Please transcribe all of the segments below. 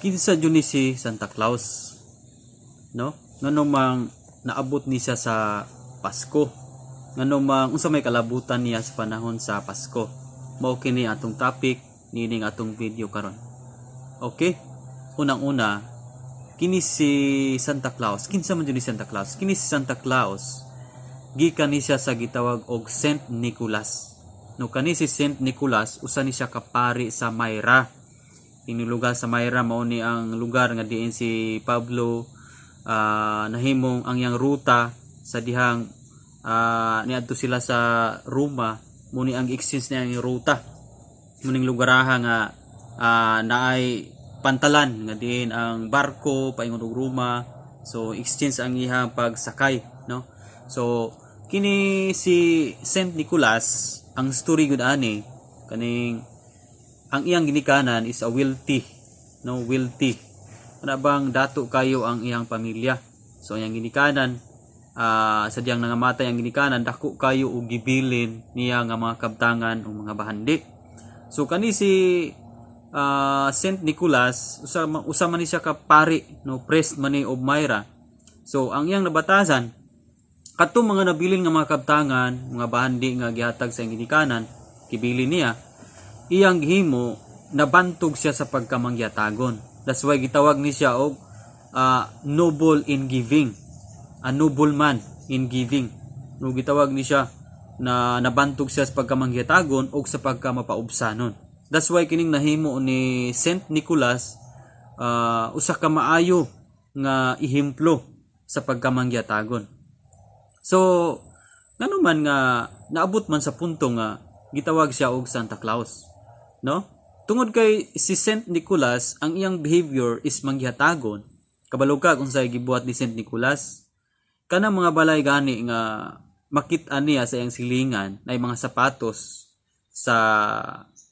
kinsa jud ni si Santa Claus, no? Ngano mang naabot ni siya sa Pasko, ngano mang unsa may kalabutan niya sa panahon sa Pasko. Mao kini atong topic nining atong video karon. Okay, unang-una, kini si Santa Claus. Kinsa man jud ni Santa Claus? Kini si Santa Claus gikan ni siya sa gitawag og Saint Nicholas. No, kani si Saint Nicholas usa ni siya kapari sa Myra. Ini lugar sa Myra mao ni ang lugar nga diin si Pablo nahimong ang yang ruta sa dihang niadto sila sa Roma. Muni ang exchange niya ang ruta. Muning lugaraha nga naay pantalan nga diin ang barko paingon og Roma. So exchange ang iyang pagsakay, no? So kini si Saint Nicholas, ang story gud ani kaning ang iyang ginikanan is a wealthy, no, wealthy. Ana bang dato kayo ang iyang pamilya. So ang iyang ginikanan sa diyang nangamatay ang ginikanan, dako kayo og gibilin niya nga mga kabtangan o mga bahandi. So kani si Saint Nicholas usa man ni siya ka pari, no, priest man ni of Myra. So ang iyang nabatasan katong mga nabilin nga mga kabtangan, mga bahandi nga gihatag sa iyang ginikanan, kibilin niya, iyang gihimo nabantog siya sa pagkamangyatagon. That's why gitawag ni siya og noble in giving, a noble man in giving. No, gitawag ni siya na nabantog siya sa pagkamangyatagon o sa pagkamapaubsanon. That's why kining nahimo ni Saint Nicholas usa ka maayo nga ehemplo sa pagkamangyatagon. So ngano man nga naabot man sa punto nga gitawag siya og Santa Claus, no? Tungod kay si Saint Nicholas ang iyang behavior is mangyatagon. Kabalo ka kung say gibuhat ni Saint Nicholas, kanang mga balay gani nga makit-an niya sa iyang silingan na mga sapatos sa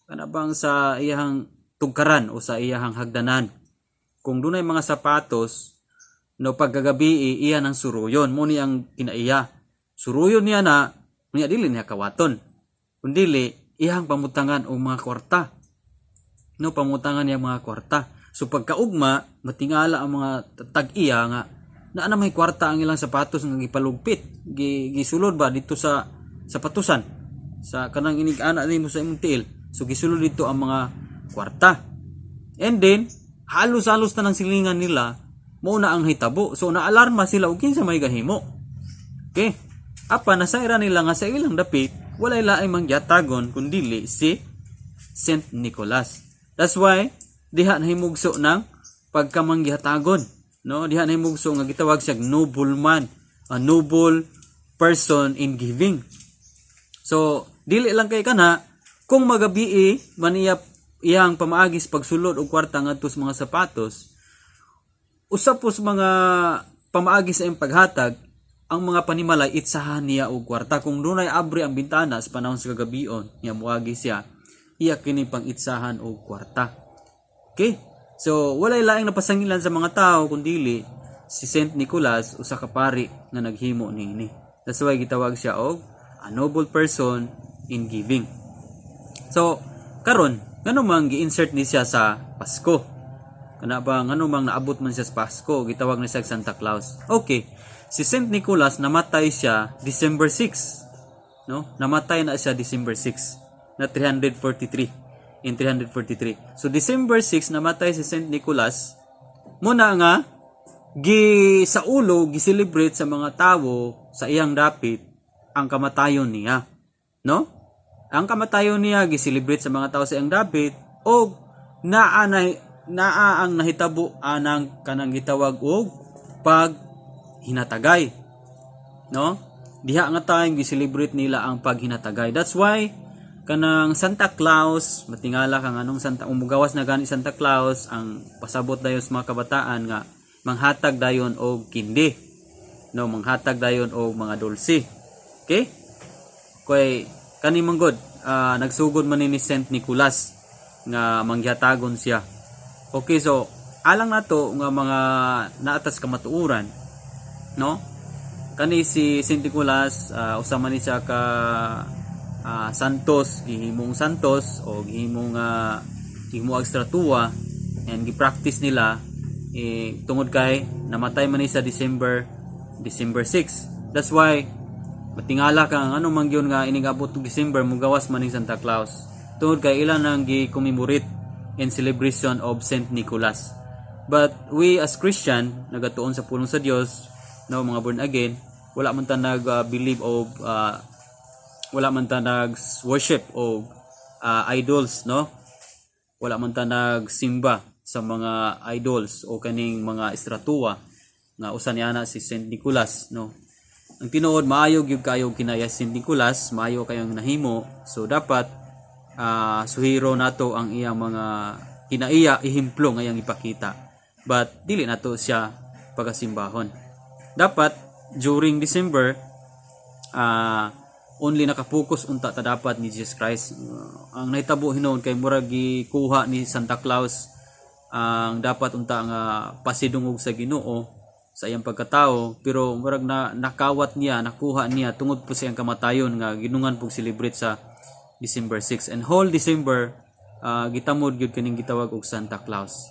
kanabang sa iyang tugkaran o sa iyang hagdanan. Kung dunay mga sapatos, no, pagkagabi iya nang suruyon mo ni ang kinaiya. Suruyon niya na niya dili niya kawaton. Kundili iyang pamutangan og mga kwarta. No, pamutangan niya mga kwarta. So pagkaugma matingala ang mga tag-iya nga na may kwarta ang ilang sapatos nga gipalugpit, gisulod ba dito sa sapatusan. Sa kanang inig-ana nimo sa imong tiil. So gisulod dito ang mga kwarta. And then halos-halos na ng silingan nila mo na ang hitabo. So naalarma sila og kinsa may gahimo. Okay? Apa nasaira nila nga sa ilang dapit walay laay mangyatagon kundili si Saint Nicholas. That's why diha nahimugso ng pagkamangyatagon, no? Diha nahimugso nga gitawag siya noble man, a noble person in giving. So dili lang kay kana kung magabii man iyang pamaagis pagsulod og kwarta ngadto sa mga sapatos, usapos mga pamaagi sa iyang paghatag, ang mga panimalay itsahan niya og kwarta. Kung dunay abri ang bintana sa panahon sa kagabion, niya muagi siya, iya kini pang itsahan og kwarta. Okay? So walay laing napasangilan sa mga tao kundili si Saint Nicholas usa ka pari nga naghimo niini. That's why gitawag siya og a noble person in giving. So karon ngano man gi-insert ni siya sa Pasko? Kana ba ngano mang naabot man siya sa Pasko, gitawag na siya Santa Claus. Okay, si Saint Nicholas namatay siya December 6, no? Namatay na siya December 6 na 343 in 343. So December 6 namatay si Saint Nicholas. Muna nga sa ulo gi-celebrate sa mga tawo sa iyang dapit ang kamatayon niya, no? Ang kamatayon niya gi-celebrate sa mga tawo sa iyang dapit og naa ang nahitabo anang kanang gitawag og paghinatagay, no? Diha nga tayong gi-celebrate nila ang paghinatagay. That's why kanang Santa Claus, matingala kang anong umugawas na gani Santa Claus, ang pasabot dayon sa mga kabataan nga manghatag dayon og kindi, no, manghatag dayon og mga dulce. Okay? Kay kani manggod nagsugod man ni Saint Nicholas nga manghatagon siya. Okay, so alang nato nga mga naatas kamatuoran, no? Kani si Saint Nicholas usa man ni siya ka santos, gihimong santos o gihimong ag estratua and gi-practice nila tungod kay namatay man ni sa December 6. That's why matingala ka ano man gyud nga ining abot og December mugawas man ni Santa Claus. Tungod kay ilan nang gi-commemorate in celebration of Saint Nicholas. But we as Christian nagatuon sa pulong sa Dios, no, mga born again, wala man ta nag-believe of wala man ta nag-worship of idols, no? Wala man ta nagsimba sa mga idols o kaning mga estratua nga usa niana si Saint Nicholas, no? Ang tinuod maayo gyud kayo kinaya Saint Nicholas, maayo kayong nahimo. So dapat suhiro nato ang iyang mga kinaiya ihemplo nga iyang ipakita. But dili nato siya pagasimbahon. Dapat during December only nakapokus unta ta dapat ni Jesus Christ. Ang nahitabo hinon kay murag gikuha ni Santa Claus ang dapat unta nga pasidungog sa Ginoo sa iyang pagkatao, pero murag nakawat niya, nakuha niya tungod po sa iyang kamatayon nga ginungan pug celebrate sa December 6. And whole December gitamod gyud kining gitawag og Santa Claus.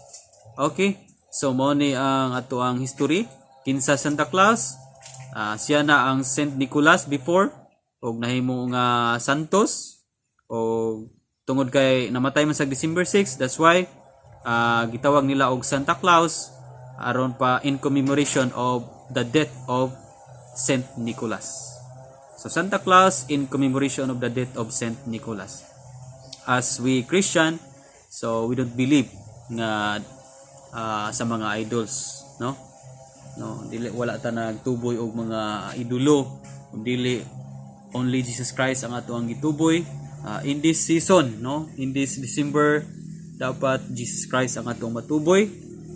Okay? So mao ni ang ato ang history kinsa Santa Claus. Siya na ang Saint Nicholas before og nahimo nga santos o tungod kay namatay man sa December 6. That's why gitawag nila og Santa Claus aron pa in commemoration of the death of Saint Nicholas. So Santa Claus in commemoration of the death of Saint Nicholas. As we Christian, so we don't believe nga sa mga idols, no? No, dili wala ta nagtuboy og mga idolo, dili only Jesus Christ ang ato ang gituboy in this season, no? In this December dapat Jesus Christ ang atong matuboy.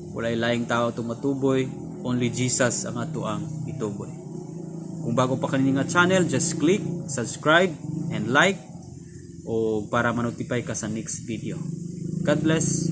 Walay laing tao itong matuboy, only Jesus ang ato ang ituboy. Kung bago pa kanini nga channel, just click subscribe and like o para ma-notify ka sa next video. God bless.